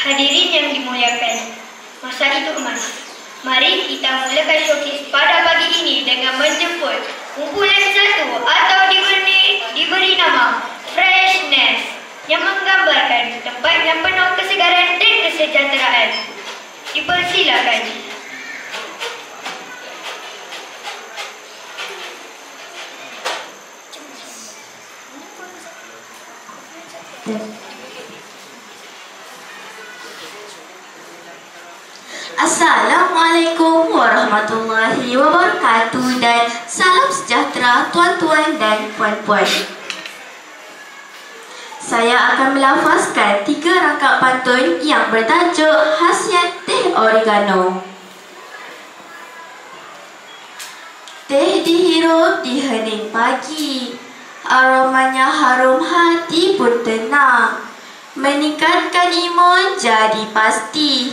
Hadirin yang dimuliakan, masa itu emas. Mari kita mulakan showcase pada pagi ini dengan menjemput kumpulan satu atau diberi nama Freshness yang menggambarkan tempat yang penuh kesegaran dan kesejahteraan. Dipersilakan. Assalamualaikum warahmatullahi wabarakatuh dan salam sejahtera tuan-tuan dan puan-puan. Saya akan melafazkan 3 rangkap pantun yang bertajuk khasiat teh oregano. Teh dihirup di hening pagi, aromanya harum, hati pun tenang, meningkatkan imun jadi pasti,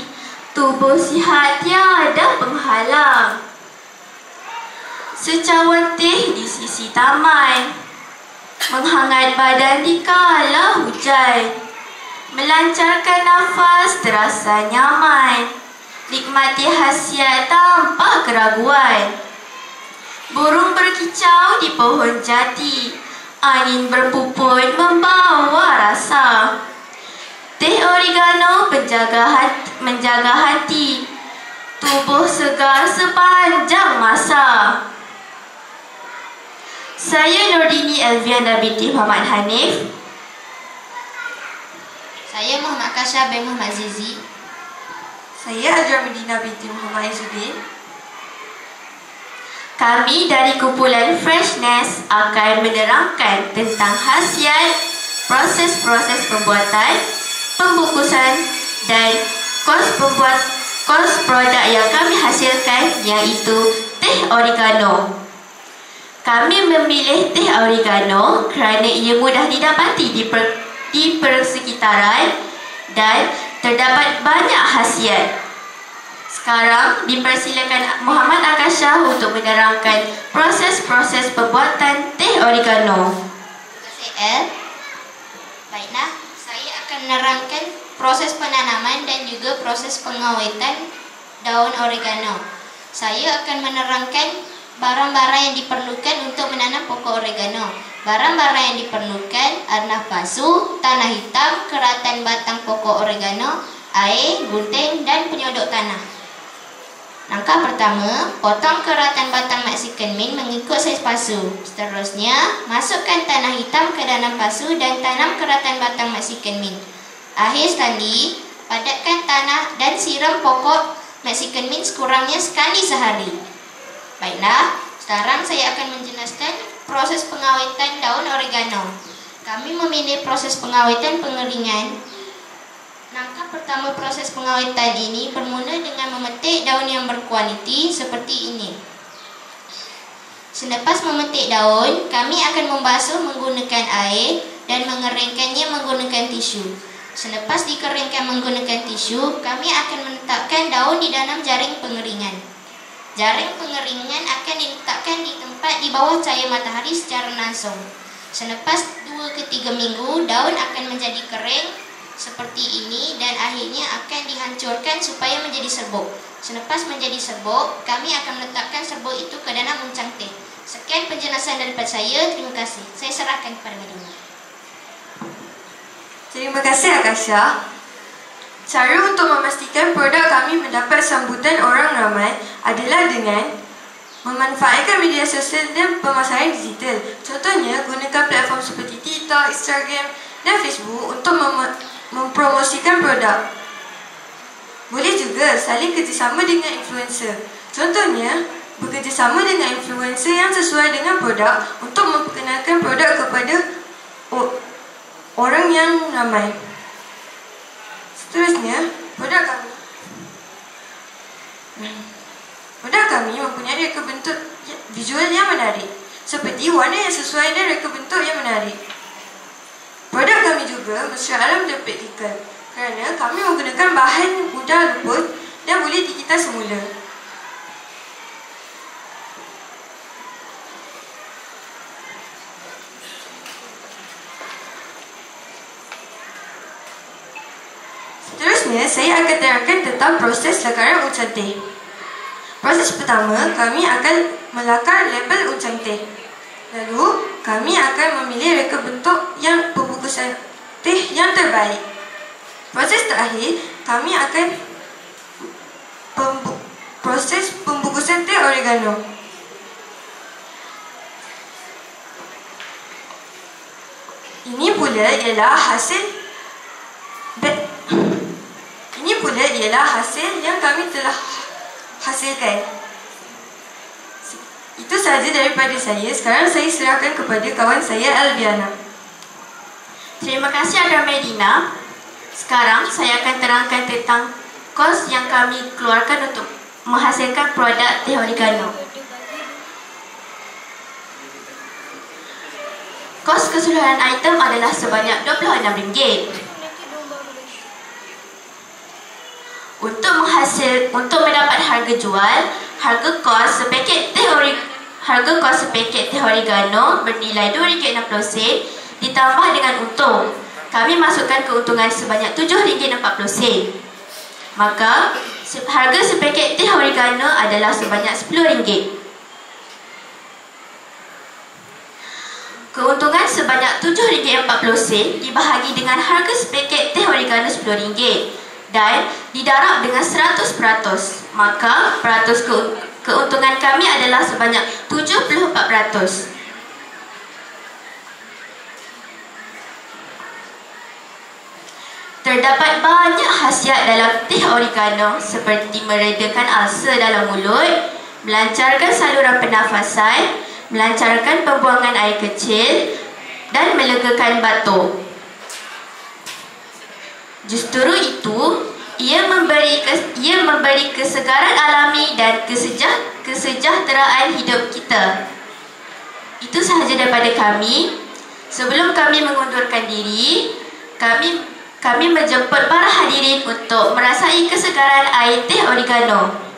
tubuh sihat tiada penghalang. Secawan teh di sisi taman, menghangat badan di kala hujan, melancarkan nafas terasa nyaman, nikmati khasiat tanpa keraguan. Burung berkicau di pohon jati, angin berpupun membawa rasa. Teh oregano menjaga hati, tubuh segar sepanjang masa. Saya Nurdini Elviana binti Muhammad Hanif. Saya Muhammad Kasha bin Muhammad Zizi. Saya Ajra Medina binti Muhammad Izzuddin. Kami dari kumpulan Freshness akan menerangkan tentang khasiat, proses-proses pembuatan, pembungkusan dan kos produk yang kami hasilkan, iaitu teh oregano. Kami memilih teh oregano kerana ia mudah didapati di persekitaran dan terdapat banyak khasiat. Sekarang dipersilakan Muhammad Akasha untuk menerangkan proses-proses pembuatan teh oregano. Terima kasih El. Baiklah, saya akan menerangkan proses penanaman dan juga proses pengawetan daun oregano. Saya akan menerangkan barang-barang yang diperlukan untuk menanam pokok oregano. Barang-barang yang diperlukan adalah pasu, tanah hitam, keratan batang pokok oregano, air, gunting dan penyodok tanah. Langkah pertama, potong keratan batang Mexican mint mengikut saiz pasu. Seterusnya, masukkan tanah hitam ke dalam pasu dan tanam keratan batang Mexican mint. Akhir sekali, padatkan tanah dan siram pokok Mexican mint sekurangnya sekali sehari. Baiklah, sekarang saya akan menjelaskan proses pengawetan daun oregano. Kami memilih proses pengawetan pengeringan. Langkah pertama proses pengawetan ini bermula dengan memetik daun yang berkualiti seperti ini. Selepas memetik daun, kami akan membasuh menggunakan air dan mengeringkannya menggunakan tisu. Selepas dikeringkan menggunakan tisu, kami akan meletakkan daun di dalam jaring pengeringan. Jaring pengeringan akan diletakkan di tempat di bawah cahaya matahari secara langsung. Selepas 2 ke 3 minggu, daun akan menjadi kering seperti ini dan akhirnya akan dihancurkan supaya menjadi serbuk. Selepas menjadi serbuk, kami akan meletakkan serbuk itu ke dalam uncang teh. Sekian penjelasan daripada saya. Terima kasih. Saya serahkan kepada Medina. Terima kasih Akasha. Cara untuk memastikan produk kami mendapat sambutan orang ramai adalah dengan memanfaatkan media sosial dan pemasaran digital. Contohnya, gunakan platform seperti TikTok, Instagram dan Facebook untuk mempromosikan produk. Boleh juga saling kerjasama dengan influencer. Contohnya, bekerjasama dengan influencer yang sesuai dengan produk untuk memperkenalkan produk kepada orang yang ramai. Seterusnya, produk kami mempunyai reka bentuk visual yang menarik, seperti warna yang sesuai dan reka bentuk yang menarik. Produk kami juga mesra alam dan praktikal kerana kami menggunakan bahan mudah luput dan boleh dikita semula. Seterusnya, Seterusnya, saya akan terangkan tentang proses lakaran uncang teh. Proses pertama, kami akan melakar label uncang teh. Lalu, kami akan memilih reka bentuk yang pembungkusan teh yang terbaik. Proses terakhir, kami akan proses pembungkusan teh oregano. Ini pula ialah hasil yang kami telah hasilkan. Itu sahaja daripada saya. Sekarang saya serahkan kepada kawan saya Albiana. Terima kasih Adra Medina. Sekarang saya akan terangkan tentang kos yang kami keluarkan untuk menghasilkan produk teh oregano. Kos keseluruhan item adalah sebanyak RM26. Untuk mendapat harga jual, harga kos sepaket teh oregano bernilai RM2.60 ditambah dengan untung. Kami masukkan keuntungan sebanyak RM7.40. Maka harga sepaket teh oregano adalah sebanyak RM10. Keuntungan sebanyak RM7.40 dibahagi dengan harga sepaket teh oregano RM10 dan didarab dengan 100%. Maka peratus keuntungan kami adalah sebanyak 74%. Terdapat banyak khasiat dalam teh oregano seperti meredakan ulcer dalam mulut, melancarkan saluran pernafasan, melancarkan pembuangan air kecil dan melegakan batuk. Justru itu, ia memberi kesegaran alami dan kesejahteraan hidup kita. Itu sahaja daripada kami. Sebelum kami mengundurkan diri, kami menjemput para hadirin untuk merasai kesegaran air teh oregano.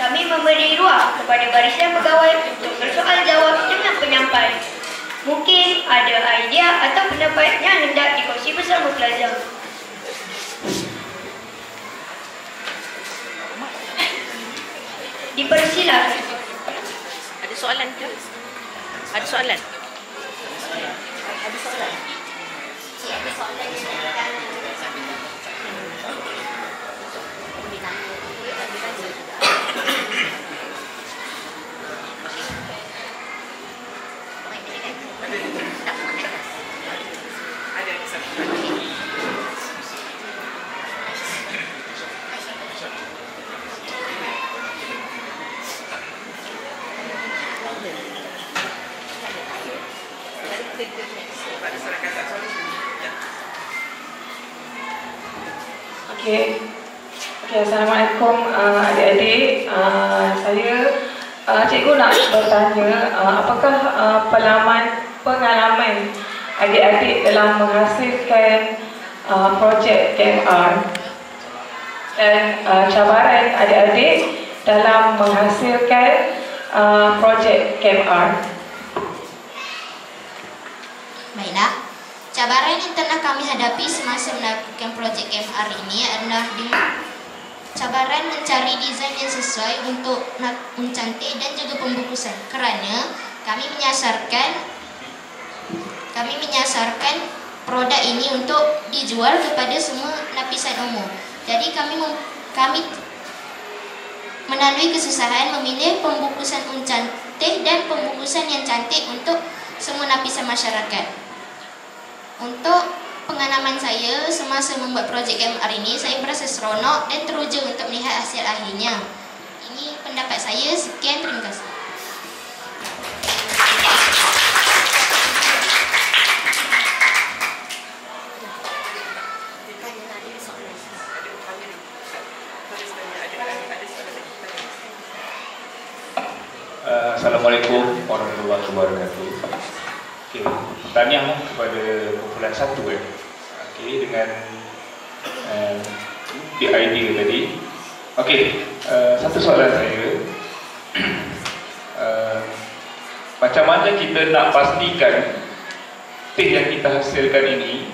Kami memberi ruang kepada barisan pegawai untuk bersoal jawab dengan penyampai. Mungkin ada idea atau pendapat yang hendak dikongsi bersama pelajar. Dipersilakan. Ada soalan ke? Ada soalan? Okey, Assalamualaikum adik-adik. Cikgu nak bertanya, apakah pengalaman adik-adik dalam menghasilkan projek KMR dan cabaran adik-adik dalam menghasilkan projek KMR? Baiklah, cabaran yang telah kami hadapi semasa melakukan projek KMR ini adalah cabaran mencari desain yang sesuai untuk mencantik dan juga pembungkusan, kerana kami menyasarkan produk ini untuk dijual kepada semua lapisan umur. Jadi kami melalui kesusahan memilih pembungkusan cantik dan pembungkusan yang cantik untuk semua lapisan masyarakat. Untuk pengalaman saya semasa membuat projek KMR ini, saya merasa seronok dan teruja untuk melihat hasil akhirnya. Ini pendapat saya. Sekian, terima kasih. Assalamualaikum warahmatullahi wabarakatuh. Okey, tahniah kepada kumpulan 1 okey, dengan the idea tadi. Okey, satu soalan saya. Macam mana kita nak pastikan teh yang kita hasilkan ini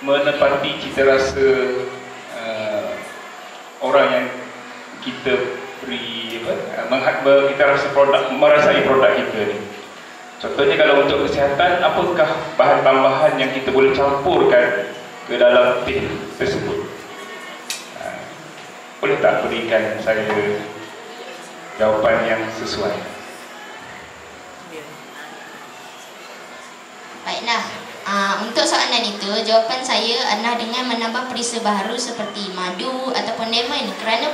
menepati cita rasa orang yang kita beri kita rasa merasai produk kita ni. Contohnya kalau untuk kesihatan, apakah bahan tambahan yang kita boleh campurkan ke dalam teh tersebut? Boleh tak berikan saya jawapan yang sesuai? Baiklah, untuk soalan itu, jawapan saya adalah dengan menambah perisa baharu seperti madu ataupun lemon, kerana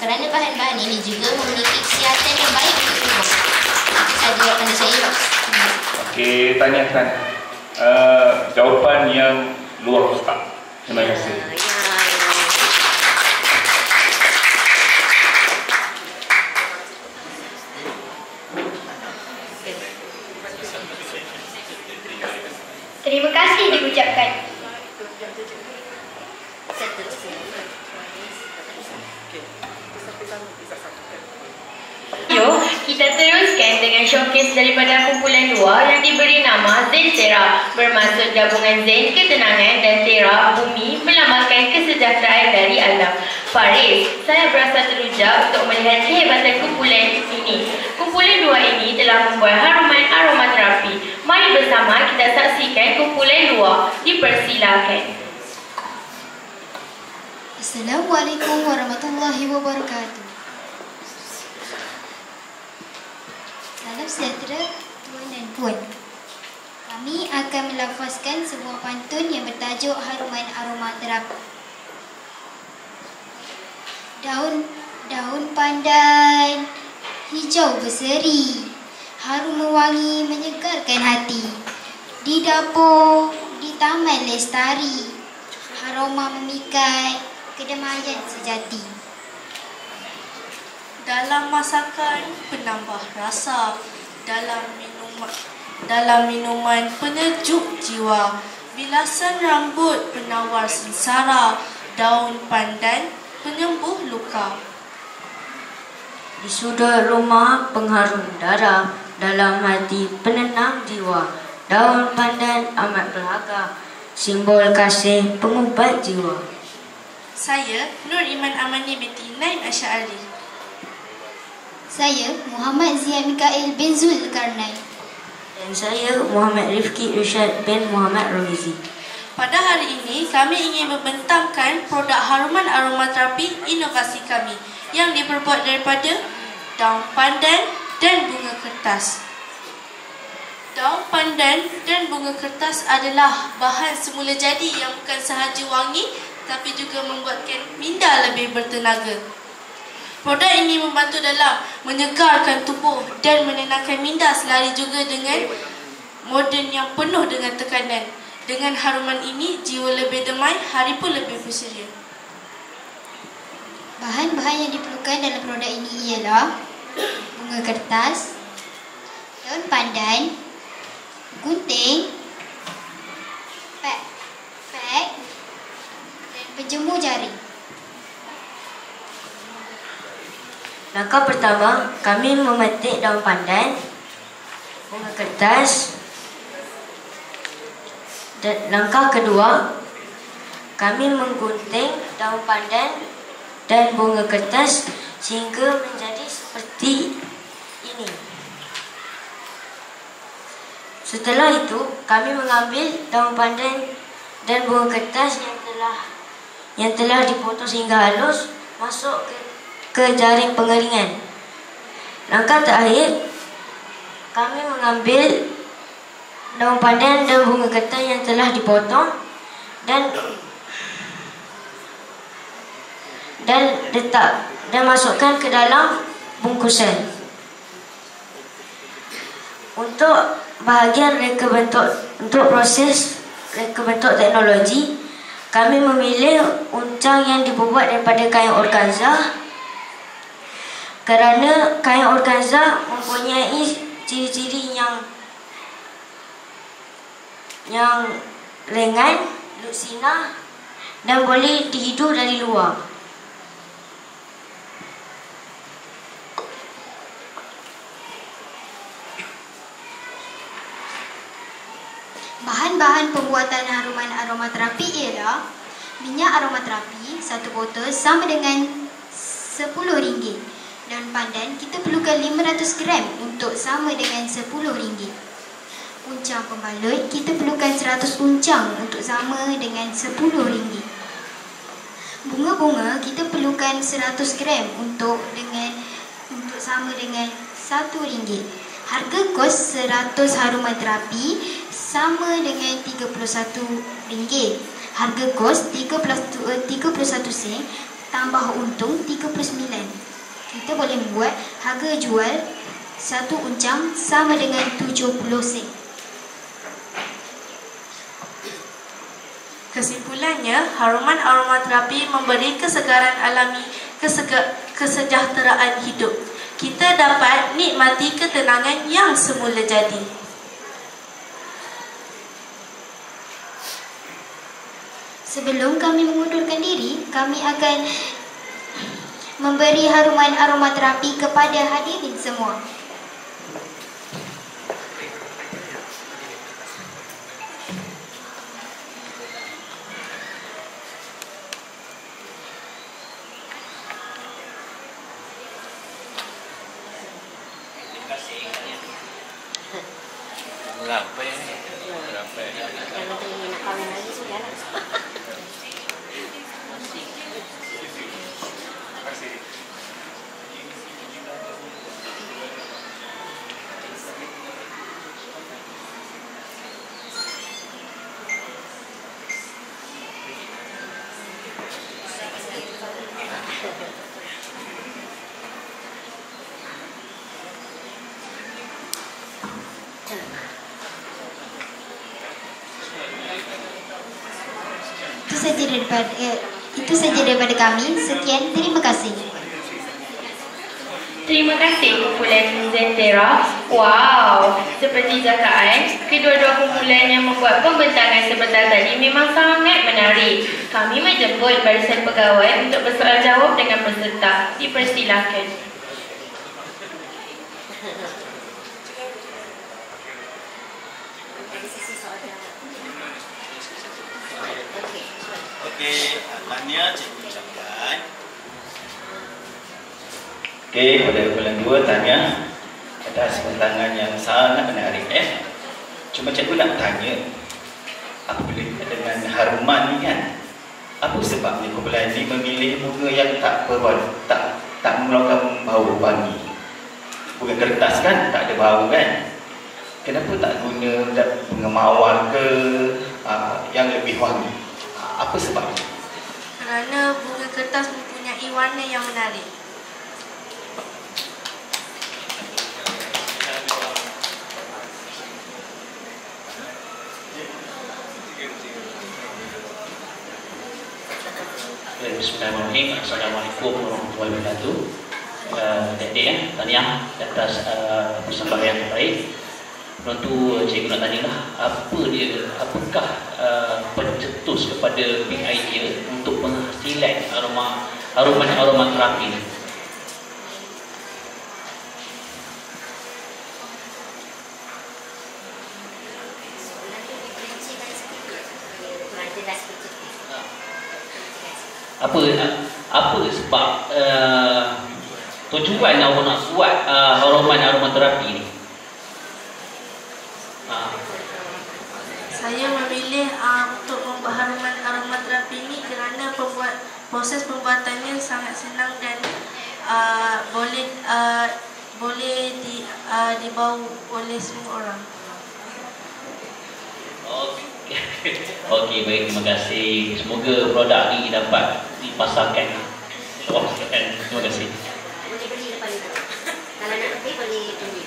bahan-bahan ini juga memiliki kesihatan yang baik untuk tubuh. Itu sahaja jawapan saya. Okey, tanyakan jawapan yang luar kotak. Terima kasih. Terima kasih diucapkan. Yuk, kita teruskan dengan showcase daripada kumpulan 2 yang diberi nama Zen Tera, bermaksud gabungan Zen ketenangan dan Tera bumi, melambangkan kesejahteraan dari alam. Faris, saya berasa teruja untuk melihat kehebatan kumpulan ini. Kumpulan 2 ini telah membuat haruman aromaterapi. Mari bersama kita saksikan kumpulan 2. Dipersilakan. Assalamualaikum warahmatullahi wabarakatuh. Salam sejahtera tuan dan puan. Kami akan melafazkan sebuah pantun yang bertajuk haruman aromaterapi. Daun pandan hijau berseri, harum mewangi menyegarkan hati. Di dapur, di taman lestari, aroma memikat kedamaian sejati. Dalam masakan penambah rasa, dalam minuman penyejuk jiwa, bilasan rambut penawar sengsara, daun pandan penyembuh luka. Di sudut rumah pengharum darah, dalam hati penenang jiwa, daun pandan amat berharga, simbol kasih pengubat jiwa. Saya Nur Iman Amani binti Naim Asy'ari. Saya Muhammad Zia Mikael bin Zulkarnain. Dan saya Muhammad Rifki Irsyad bin Muhammad Romizi. Pada hari ini, kami ingin membentangkan produk haruman aromaterapi inovasi kami yang diperbuat daripada daun pandan dan bunga kertas. Daun pandan dan bunga kertas adalah bahan semula jadi yang bukan sahaja wangi tapi juga membuatkan minda lebih bertenaga. Produk ini membantu dalam menyegarkan tubuh dan menenangkan minda selari juga dengan moden yang penuh dengan tekanan. Dengan haruman ini, jiwa lebih damai, hari pun lebih berseria. Bahan-bahan yang diperlukan dalam produk ini ialah bunga kertas, daun pandan, gunting, pek dan penjemur jari. Langkah pertama, kami memetik daun pandan, bunga kertas, Dan langkah kedua, kami menggunting daun pandan dan bunga kertas sehingga menjadi seperti ini. Setelah itu, kami mengambil daun pandan dan bunga kertas yang telah dipotong sehingga halus masuk ke jaring pengeringan. Langkah terakhir, kami mengambil daun pandan dan bunga kertas yang telah dipotong dan letak dan masukkan ke dalam bungkusan. Untuk bahagian reka bentuk, untuk proses reka bentuk teknologi, kami memilih uncang yang dibuat daripada kain organza kerana kain organza mempunyai ciri-ciri yang ringan, luksina dan boleh dihidu dari luar. Bahan-bahan pembuatan haruman aromaterapi ialah minyak aromaterapi 1 botol sama dengan RM10. Daun pandan kita perlukan 500 gram untuk sama dengan RM10. Uncang pembalut kita perlukan 100 uncang untuk sama dengan RM10. Bunga-bunga kita perlukan 100 gram untuk sama dengan RM1. Harga kos 100 haruman terapi sama dengan RM31. Harga kos 31 sen tambah untung 39. Kita boleh membuat harga jual 1 uncang sama dengan 70 sen. Kesimpulannya, haruman aromaterapi memberi kesegaran alami, kesejahteraan hidup. Kita dapat nikmati ketenangan yang semula jadi. Sebelum kami mengundurkan diri, kami akan memberi haruman aromaterapi kepada hadirin semua. Itu saja daripada kami. Sekian, terima kasih. Terima kasih kumpulan Zentera. Wow, seperti zakaan, kedua-dua kumpulan yang membuat pembentangan sebentar tadi memang sangat menarik. Kami menjemput barisan pegawai untuk bersoal jawab dengan peserta. Dipersilakan. Okey, Tania cikgu ucapkan. Okey, pada kumpulan 2 Tania atas pembentangan yang sangat menarik. Cuma cikgu nak tanya, apabila dengan haruman ni kan, apa sebabnya kumpulan ni memilih bunga yang tak mengeluarkan bau wangi? Bunga kertas kan tak ada bau kan? Kenapa tak guna bunga mawar ke yang lebih wangi? Apa sebabnya? Kerana bunga kertas mempunyai warna yang menarik. Bismillahirrahmanirrahim. Assalamualaikum warahmatullahi wabarakatuh. Adik-adik, tahniah atas persembahan yang baik. Tentu cikgu nak tanyalah, apakah pencetus kepada big idea untuk penghasilan haruman aromaterapi ni? Apa sebab tujuan awak nak buat aroman terapi ni? Saya memilih untuk membuat aromaterapi ini kerana proses pembuatannya sangat senang dan boleh dibawa oleh semua orang. Okey, baik, terima kasih. Semoga produk ni dapat dipasarkan. Terima kasih. Kalau nak pergi boleh pergi.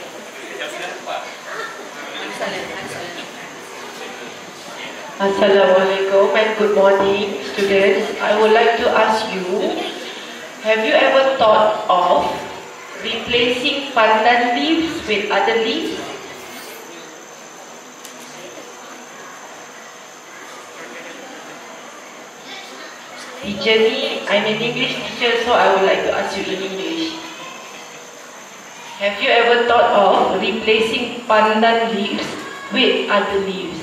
Assalamualaikum and good morning, students. I would like to ask you, have you ever thought of replacing pandan leaves with other leaves? Teacher ni, I'm an English teacher, so I would like to ask you in English. Have you ever thought of replacing pandan leaves with other leaves?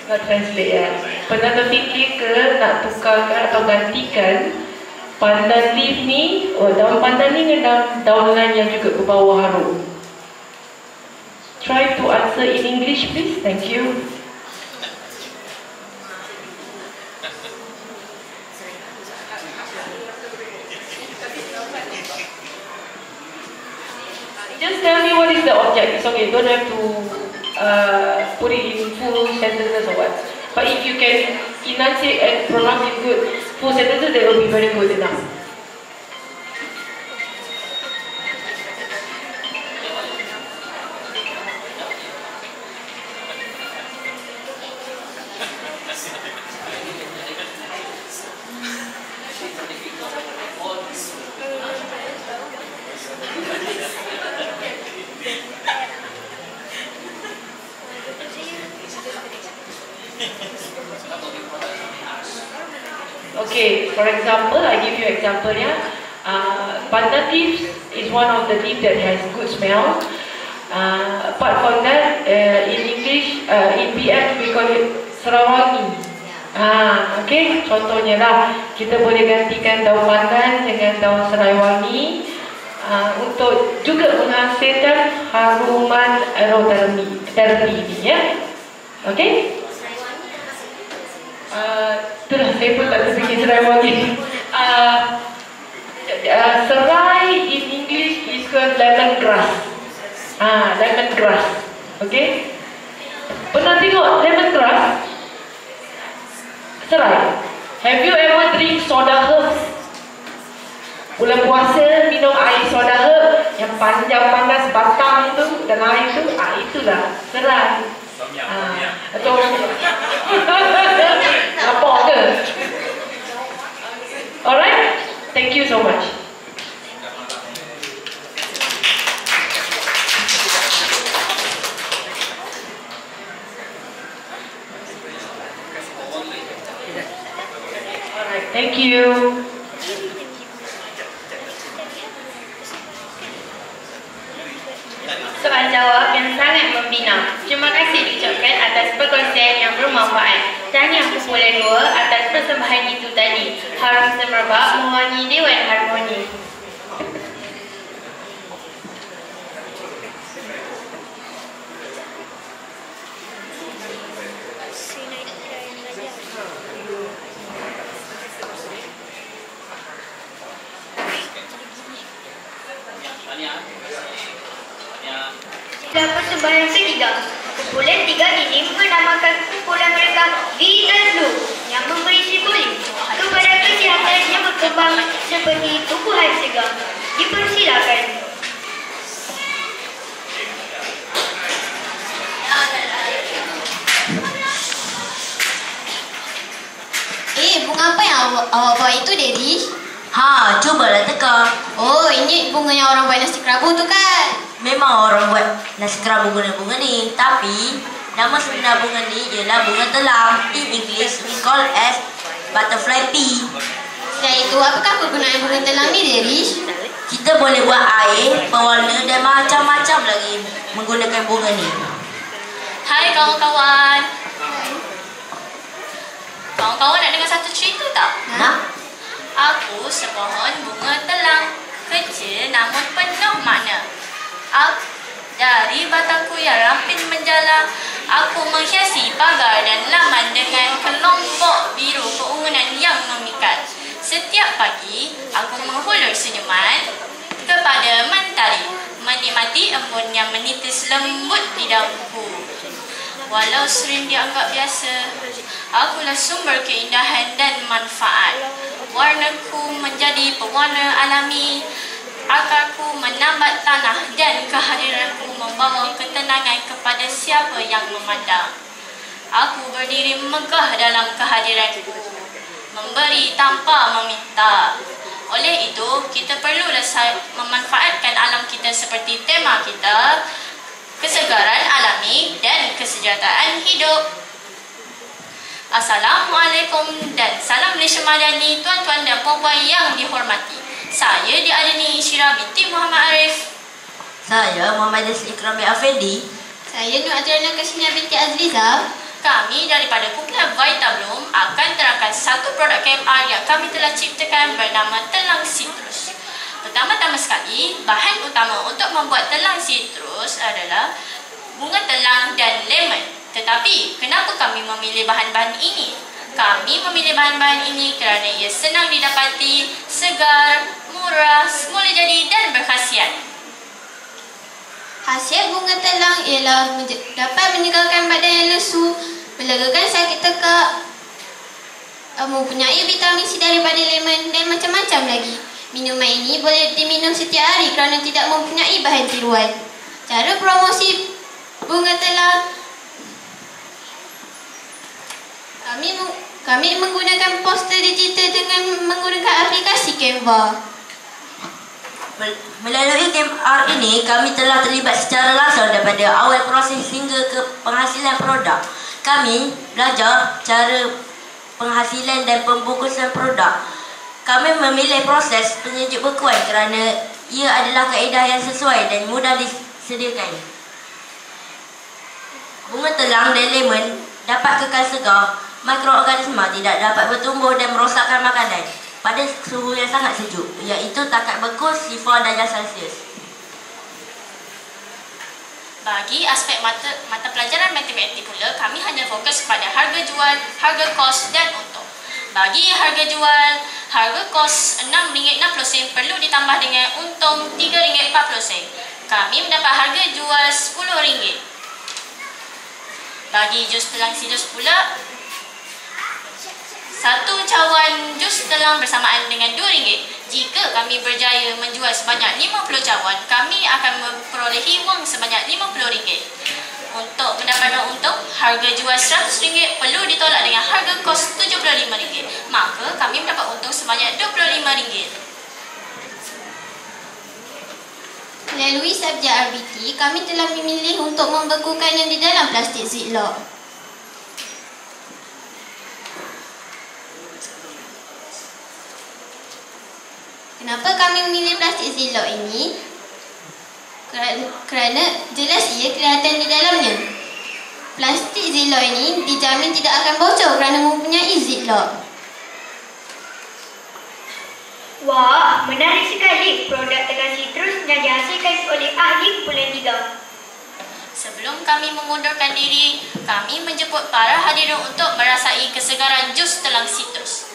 Nak translate ya. Pernah terfikir ke nak tukarkan atau gantikan pandan leaf ni, daun pandan ni dengan daun lain yang juga berbawa harum? Try to answer in English please. Thank you. Just tell me what is the object. It's okay, you don't have to put it in full sentences or what. But if you can enunciate and pronounce it good, full sentences, that will be very good enough. Okay, for example, I give you example ya. Pandan leaves is one of the leaf that has good smell. Apart from that, in English, in BF we call it serawangi. Okay, contohnya lah, kita boleh gantikan daun pandan dengan daun serai untuk juga menghasilkan haruman aromaterapi ini ya. Okay. Itulah saya pun tak terfikir serai wangi. Serai in English is called lemongrass. Lemongrass. Okay. Pernah tengok lemongrass? Serai. Have you ever drink soda herbs? Bulan puasa minum air soda herb yang panjang panas batang itu dan air itu, itulah serai. Atau apa ke? Alright, thank you so much. Alright, thank you. Soal jawab yang sangat membina. Terima kasih diucapkan atas perkongsian yang bermanfaat. Tahniah kumpulan 2 atas persembahan itu tadi. Harum semerbak mewangi Dewan Harmoni. Dan persembahan ketiga. Kumpulan 3 ini menamakan kumpulan mereka Vital Blue yang memberi simbolik kepada kesihatan yang berkembang seperti tumbuhan segar. Dipersilakan. Bunga apa yang awak bawa itu, Derish? Cubalah teka. Oh, ini bunga yang orang buat nasi kerabu tu kan? Memang orang buat nasi kerabu guna bunga ni, tapi nama sebenar bunga ni ialah bunga telang. In English, we call as butterfly pea. Dan itu, apakah kegunaan bunga telang ni, Derish? Kita boleh buat air, pewarna dan macam-macam lagi menggunakan bunga ni. Hai kawan-kawan. Kawan-kawan nak dengar satu cerita tak? Nak? Aku sepohon bunga telang, kecil namun penuh makna. Dari batangku yang ramping menjala, aku menghiasi pagar dan laman dengan kelompok biru keungunan yang memikat. Setiap pagi, aku menghulur senyuman kepada mentari, menikmati embun yang menitis lembut di daunku. Walau sering dianggap biasa, akulah sumber keindahan dan manfaat. Warnaku menjadi pewarna alami, akarku menambat tanah dan kehadiranku membawa ketenangan kepada siapa yang memandang. Aku berdiri megah dalam kehadiranku, memberi tanpa meminta. Oleh itu, kita perlu memanfaatkan alam kita seperti tema kita, kesegaran alami dan kesejahteraan hidup. Assalamualaikum dan salam Malaysia Madani, tuan-tuan dan puan-puan yang dihormati. Saya Diadani Syirah binti Muhammad Arif. Saya Muhammad Ikrami Afendi. Saya Nur Adriana Kasmia binti Azliza. Kami daripada kumpulan Vita Bloom akan terangkan satu produk KMR yang kami telah ciptakan bernama telang sitrus. Pertama-tama sekali, bahan utama untuk membuat telang sitrus adalah bunga telang dan lemon. Tetapi, kenapa kami memilih bahan-bahan ini? Kami memilih bahan-bahan ini kerana ia senang didapati, segar, murah, semula jadi dan berkhasiat. Khasiat bunga telang ialah dapat menyegarkan badan yang lesu, melegakan sakit tekak, mempunyai vitamin C daripada lemon dan macam-macam lagi. Minuman ini boleh diminum setiap hari kerana tidak mempunyai bahan tiruan. Cara promosi bunga telang, kami menggunakan poster digital dengan menggunakan aplikasi Canva. Melalui KMR ini, kami telah terlibat secara langsung daripada awal proses hingga ke penghasilan produk. Kami belajar cara penghasilan dan pembungkusan produk. Kami memilih proses penyejuk bekuan kerana ia adalah kaedah yang sesuai dan mudah disediakan. Bunga telang dan lemon dapat kekal segar. Mikroorganisma tidak dapat bertumbuh dan merosakkan makanan pada suhu yang sangat sejuk, iaitu takat beku 0 darjah Celsius. Bagi aspek mata pelajaran matematik pula, kami hanya fokus kepada harga jual, harga kos dan untung. Bagi harga jual, harga kos RM6.60 perlu ditambah dengan untung RM3.40. Kami mendapat harga jual RM10. Bagi jus telang sitrus pula, satu cawan jus telang bersamaan dengan RM2. Jika kami berjaya menjual sebanyak 50 cawan, kami akan memperolehi wang sebanyak RM50. Untuk mendapatkan untung, harga jual RM100 perlu ditolak dengan harga kos RM75. Maka kami mendapat untung sebanyak RM25. Melalui subjek RBT, kami telah memilih untuk membekukannya di dalam plastik ziplock. Kenapa kami memilih plastik ziplock ini? Kerana jelas ia kelihatan di dalamnya. Plastik ziplock ini dijamin tidak akan bocor kerana mempunyai ziplock. Wah, menarik sekali produk telang sitrus yang dihasilkan oleh ahli kumpulan 3. Sebelum kami mengundurkan diri, kami menjemput para hadirin untuk merasai kesegaran jus telang sitrus.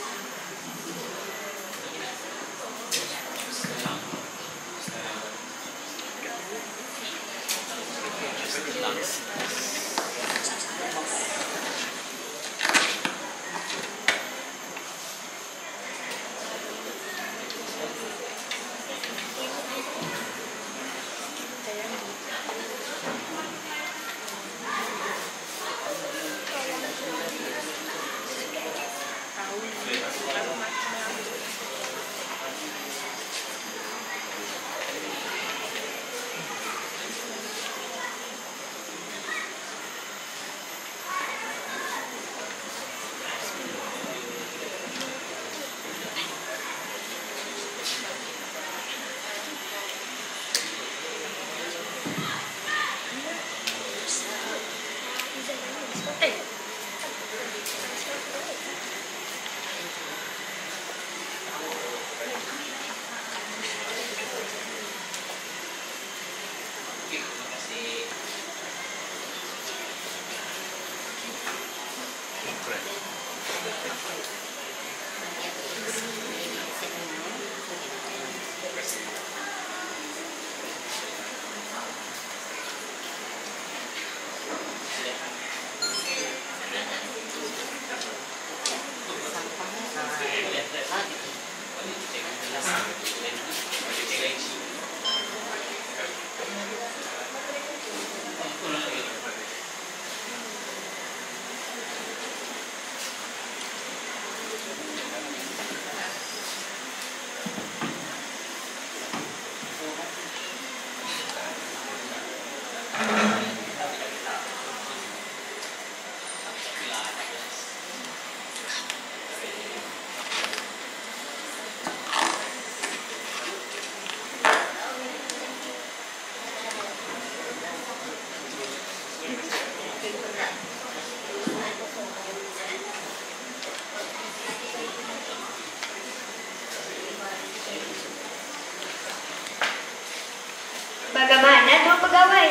Bagaimana tuan pegawai?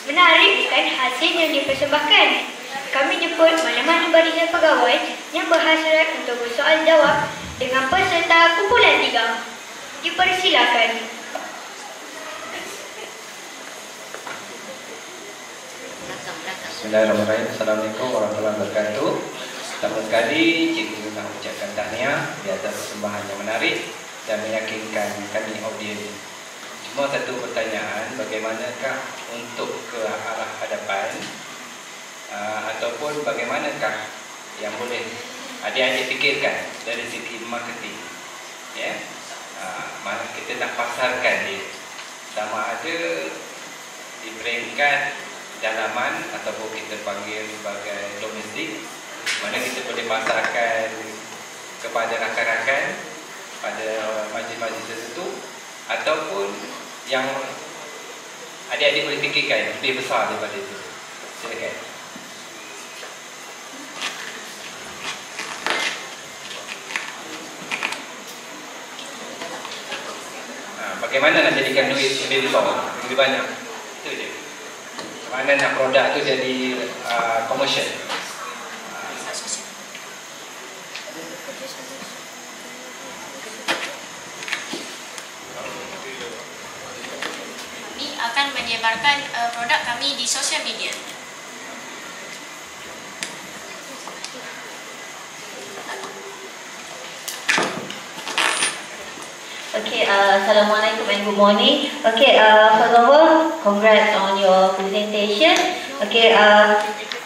Menarik bukan hasil yang dipersembahkan? Kami jemput mana-mana barisan pegawai yang berhasrat untuk bersoal jawab dengan peserta kumpulan 3. Dipersilakan. Bismillahirrahmanirrahim. Assalamualaikum warahmatullahi wabarakatuh. Pertama sekali, cikgu nak ucapkan tahniah di atas persembahan yang menarik dan meyakinkan kami audien. Cuma satu pertanyaan, bagaimanakah untuk ke arah hadapan ataupun bagaimanakah yang boleh adik-adik fikirkan dari segi marketing, ya? Mana kita nak pasarkan dia, sama ada di peringkat dalaman ataupun kita panggil sebagai domestik, mana kita boleh pasarkan kepada rakan-rakan pada majlis-majlis tertentu, ataupun yang adik-adik boleh fikirkan lebih besar daripada itu. Silakan. Bagaimana nak jadikan duit lebih besar, lebih banyak? Itu je. Mana nak produk tu jadi komersial. Kami akan menyebarkan produk kami di sosial media. Okay, Assalamualaikum and good morning. Okay, first of all, congrats on your presentation. Okay,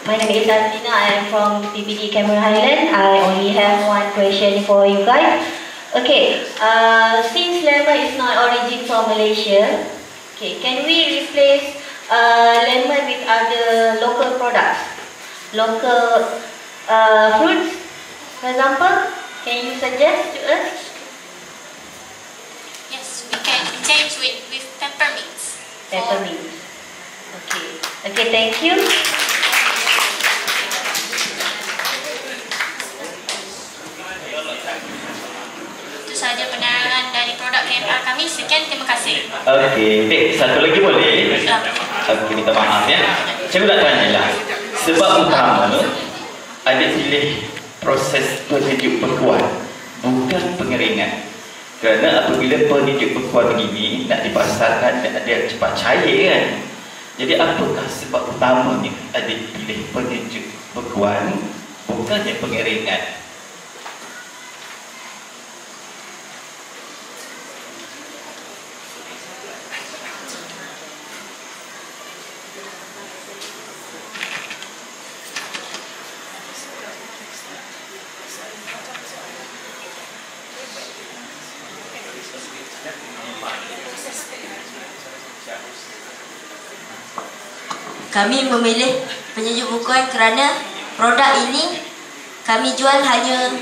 my name is Azlina. I am from PBD Cameron Highland. I only have one question for you guys. Okay, since lemon is not origin from Malaysia, okay, can we replace lemon with other local products, local fruits, for example? Can you suggest to us? Yes, we can change with peppermints. Peppermint. Okay. Okay, thank you. Itu sahaja penerangan dari produk KMR kami. Sekian, terima kasih. Okey, Dek, satu lagi boleh? Okey, minta maaf ya. Saya nak tanyalah, sebab utama ada pilih proses penyejuk bekuan, bukan pengeringan. Kerana apabila penyejuk bekuan begini nak dipasarkan dan dia cepat cair kan. Jadi apakah sebab utamanya ada pilih penyejuk bekuan bukannya pengeringan? Kami memilih penyejuk bekuan kerana produk ini kami jual hanya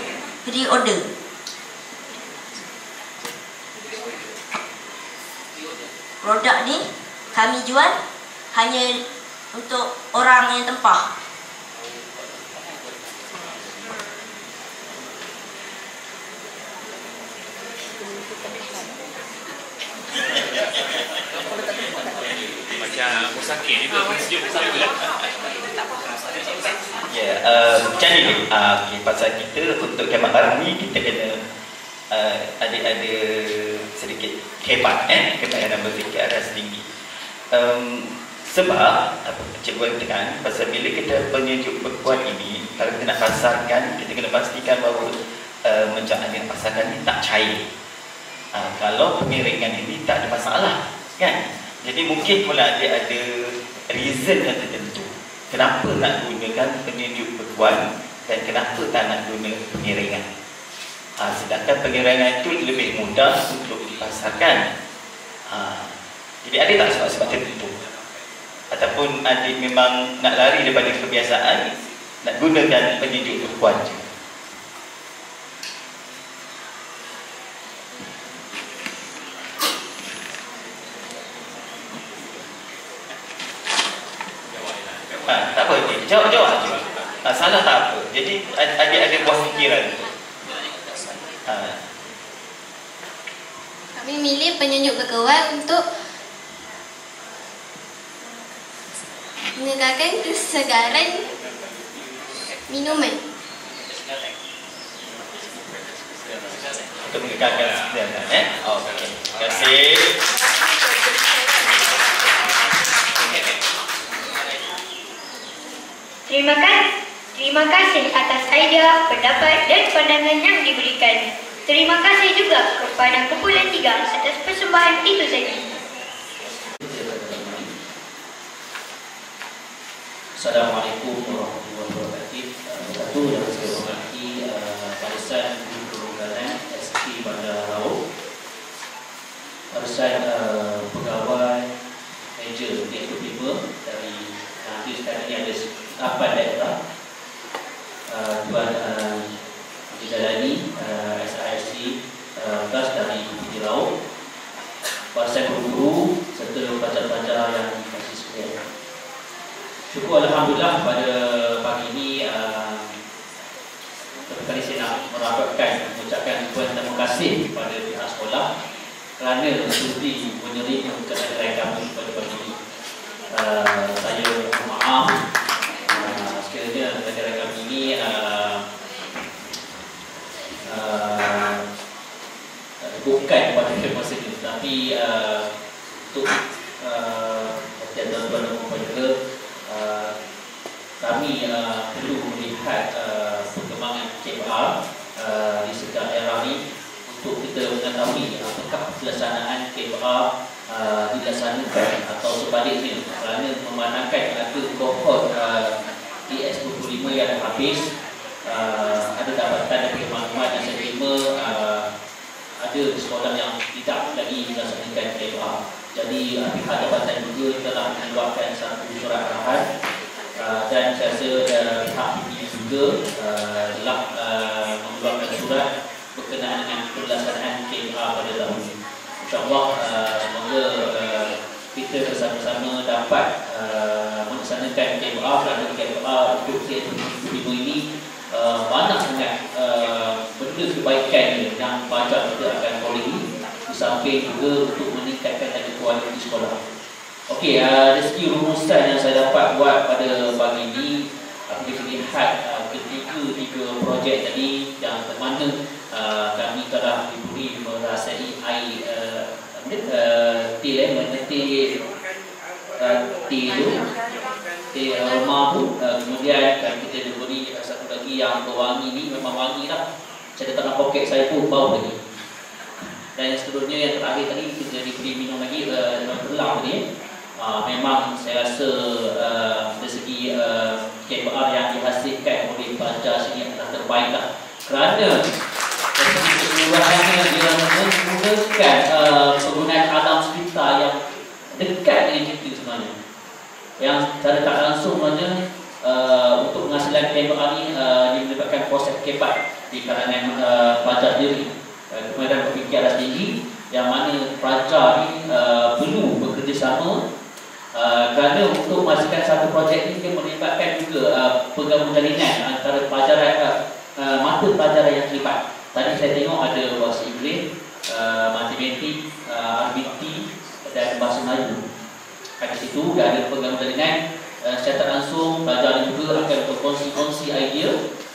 pre-order. Produk ni kami jual hanya untuk orang yang tempah. macam musakir juga, penunjuk musakir. Ya, macam ni okay, pasal kita untuk khidmat army kita kena ada sedikit hebat kena berfikir aras tinggi. Sebab cikgu tekan pasal bila kita penunjuk berkuat ini, kalau kita nak pasarkan, kita kena pastikan bahawa macam yang pasarkan ni tak cair. Kalau pengiringan ini tak ada masalah, kan? Jadi mungkin pula dia ada reason yang tertentu kenapa nak gunakan penunjuk berkuat dan kenapa tak nak guna pengiringan. Sedangkan pengiringan itu lebih mudah untuk dipasarkan. Jadi ada tak sebab-sebab tertentu? Ataupun adik memang nak lari daripada kebiasaan nak gunakan penunjuk berkuat je? Tak apa, jawab je. Salah tak apa. Jadi adik ada buah fikiran. Kami milih penunjuk berkuat untuk mengekalkan kesegaran minuman. Untuk mengekalkan kesegaran, Okey. Terima kasih. Terima kasih atas idea, pendapat dan pandangan yang diberikan. Terima kasih juga kepada kumpulan 3 atas persembahan itu tadi. Assalamualaikum warahmatullahi wabarakatuh. Dan saya hormati Barisan Guru Perunggalan SK Bandar Laut, Barisan Pegawai Meja Direktur 5 dari di sekarang ini ada 8 daerah. Tuan Haji Jalani SIC Plus dari Bukit Laut, Barisan Guru serta pelajar-pelajar yang dikasih sekalian. Syukur Alhamdulillah pada pagi ini kali saya nak mengucapkan terima kasih kepada pihak sekolah kerana sudi menerima kehadiran kami pada pagi ini. Saya mohon maaf sekiranya kehadiran kami ini bukan pada masa ini, tapi untuk perhatian tuan-tuan dan puan juga, kami perlu melihat perkembangan KPR di setiap daerah ini untuk kita mengetahui apakah pelaksanaan KPR dilaksanakan atau sebaliknya, kerana memandangkan ada kohort DS25 yang habis, ada dapatan daripada maklumat yang saya terima ada sekolah yang tidak lagi dilaksanakan KPR. Jadi pihak jabatan juga telah mengeluarkan satu surat arahan dan saya rasa pihak ini juga telah mengeluarkan surat berkenaan dengan pelaksanaan KPR pada tahun ini. InsyaAllah semoga kita bersama-sama dapat melaksanakan KPR, kerana KPR untuk KPR ini banyak sangat benda kebaikan yang pelajar kita akan perolehi, di samping juga untuk meningkatkan lagi kualiti sekolah. Okey, dari segi rumusan yang saya dapat buat pada pagi ini, kita lihat tiga projek tadi yang mana kami telah diberi merasai rumah tu, kemudian kita diberi satu lagi yang berwangi ni, memang wangi lah. Saya letak dalam poket saya pun bau lagi. Dan yang seterusnya yang terakhir tadi kita diberi minum lagi belah tadi. Memang saya rasa dari segi KPR yang dihasilkan oleh pelajar sini adalah terbaik lah. Kerana dari segi keseluruhannya dia menggunakan penggunaan alam sekitar yang dekat dengan kita sebenarnya. Yang secara tak langsung sebenarnya untuk pengasilan KPR ni dia melibatkan proses kebat di kalangan pelajar sendiri. Kemudian berfikir atas tinggi yang mana pelajar ni perlu bekerjasama kerana untuk menghasilkan satu projek ini dia melibatkan juga penggabungan jalinan antara pelajaran mata pelajaran yang terlibat. Tadi saya tengok ada bahasa Inggeris, matematik, RBT dan bahasa Melayu. kat situ, dah ada pegang jaringan secara langsung. Pelajar juga akan berkongsi-kongsi idea,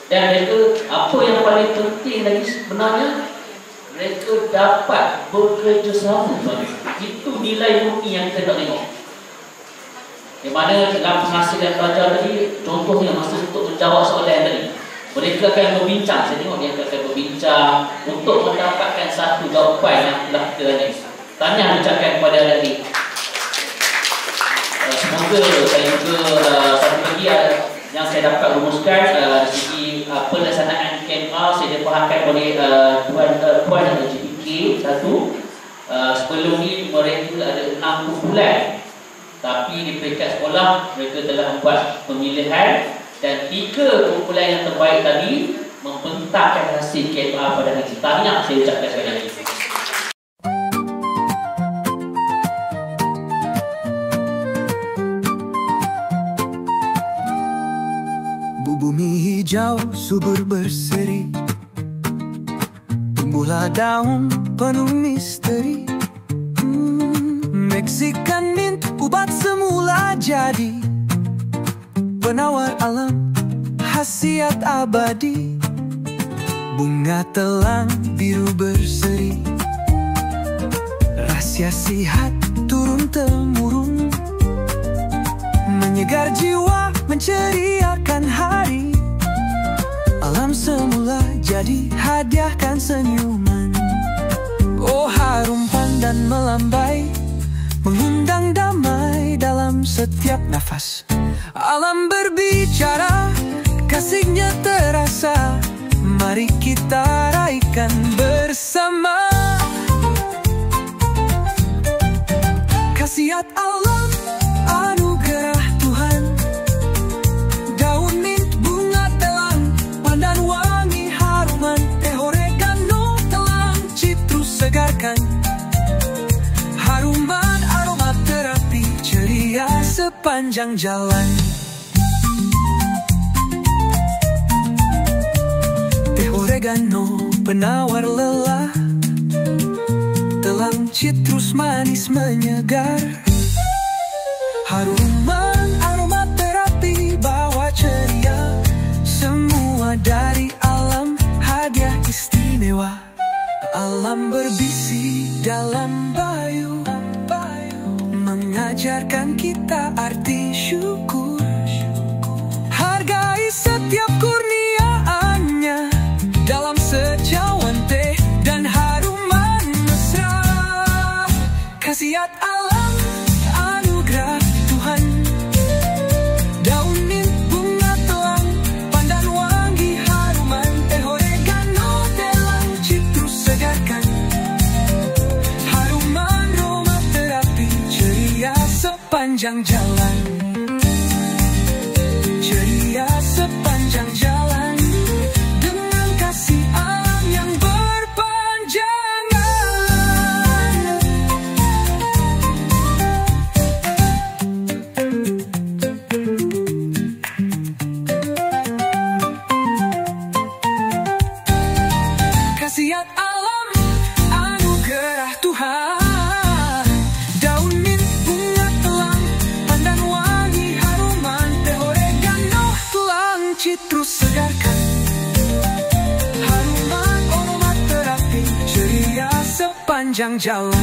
dan mereka, apa yang paling penting lagi sebenarnya, mereka dapat bekerjasama. Itu nilai murni yang kita nak tengok. Di mana dalam penghasilan pelajar tadi, contohnya masa untuk menjawab soalan tadi, mereka akan berbincang. Saya tengok dia akan berbincang untuk mendapatkan satu jawapan yang telah kita tanya. Ucapkan kepada adik-adik. Semoga saya juga satu lagi yang saya dapat rumuskan dari segi pelaksanaan KMR, saya difahamkan oleh Puan GPK satu. Sebelum ni mereka ada 60 bulan, tapi di peringkat sekolah mereka telah membuat pemilihan, dan 3 kumpulan yang terbaik tadi membentangkan hasil KMR pada hari ini. Tahniah saya ucapkan sekali lagi. Bumi hijau subur berseri, tumbuhlah daun penuh misteri. Meksikan mint ubat semula jadi penawar alam, khasiat abadi. Bunga telang biru berseri, rahasia sihat turun-temurun, menyegar jiwa, menceriakan hari. Alam semula jadi hadiahkan senyuman. Oh, harum pandan melambai, mengundang damai dalam setiap nafas. Alam berbicara, kasihnya terasa. Mari kita raikan bersama. Khasiat alam, anugerah Tuhan. Daun mint, bunga telang, pandan wangi haruman, teh oregano telang, citrus segarkan. Haruman aroma terapi, ceria sepanjang jalan. Teh oregano penawar lelah, telang citrus manis menyegar. Haruman aroma terapi bawa ceria, semua dari alam, hadiah istimewa. Alam berbisi dalam bayu, mengajarkan kita arti syukur. Hargai setiap kurniaannya, dalam secawan teh dan haruman mesra. Khasiat alam, anugerah Tuhan. Daun mint, bunga telang, pandan wangi haruman, teh oregano telang, citrus segarkan. Haruman aroma terapi, ceria sepanjang jalan. Ceria sepanjang jalan, dengan kasih alam yang berpanjangan. Khasiat alam, anugerah Tuhan. Daun mint, bunga telang, pandan wangi haruman, teh oregano telang, citrus segarkan. Haruman aroma terapi, ceria sepanjang jalan.